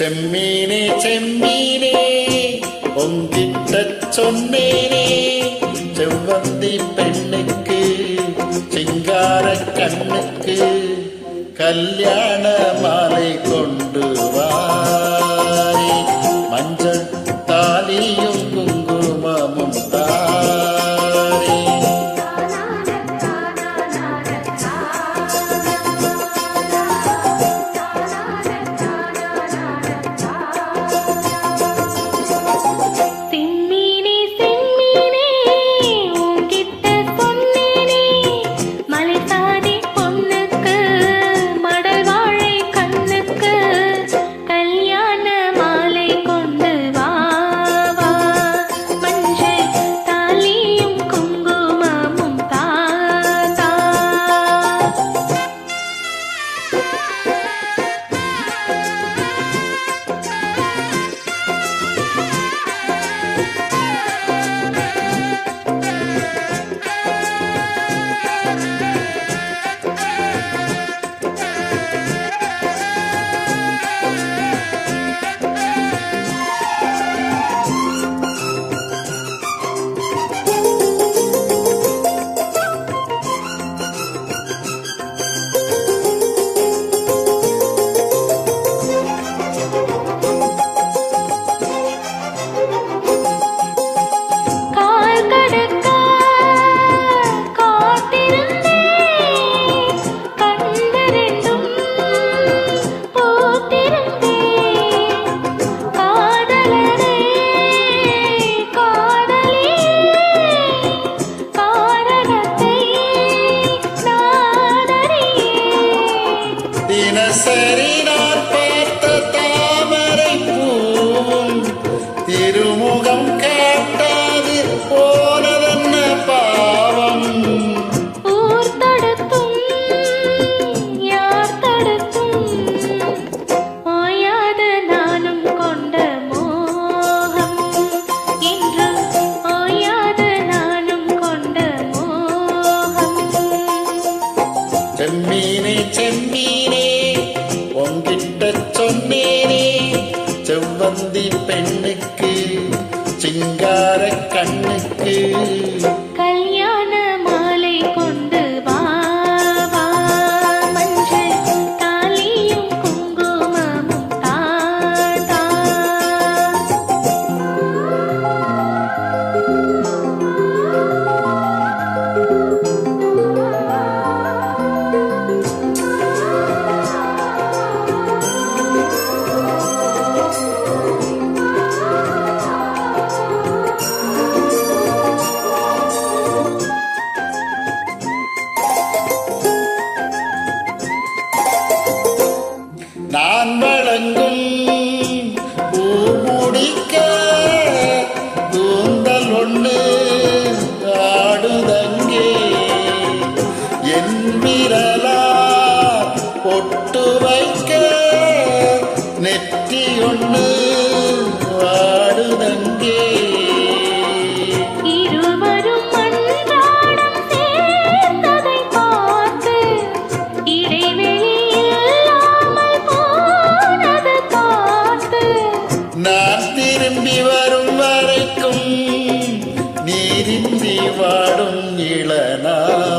செம்மீனே செம்மீனே உங்கிட்ட சொன்னேனே, செவ்வந்தி பெண்ணுக்கு சிங்கார கண்ணுக்கு கல்யாண மாலை கொண்டு வாரே, மஞ்சள் தாலியும் குங்குமமும் தாரே. தினசரி நான் பார்த்த தாமரை பூவும் திருமுகம் காட்டாது போனதென்ன பாவம். ஊர் தடுத்தும் யார் தடுத்தும் ஓயாத நானும் கொண்ட மோகம், என்றும் ஓயாத நானும் கொண்ட மோகம். செம்மீனே செம்மீனே உங்கிட்ட சொன்னேனே, செவ்வந்தி பெண்ணுக்கு சிங்கார கண்ணுக்கு கல்யாண மாலை கொண்டு வா வா, மஞ்சள் தாலியும் குங்குமமும் தா தா. நான் வழங்கும் பூ முடிக்க கூந்தல் ஒன்று ஆடுதங்கே, என் விரலா பொட்டு வைக்க நெற்றி ஒன்று ஆடுதங்கே. இருவரும் அன்றாடம் சேர்ந்ததை பார்த்து இடைவெளி இல்லாமல் போனது காத்து. நான் திரும்பி வரும் வரைக்கும் நீரின்றி வாடும் இளநாள்.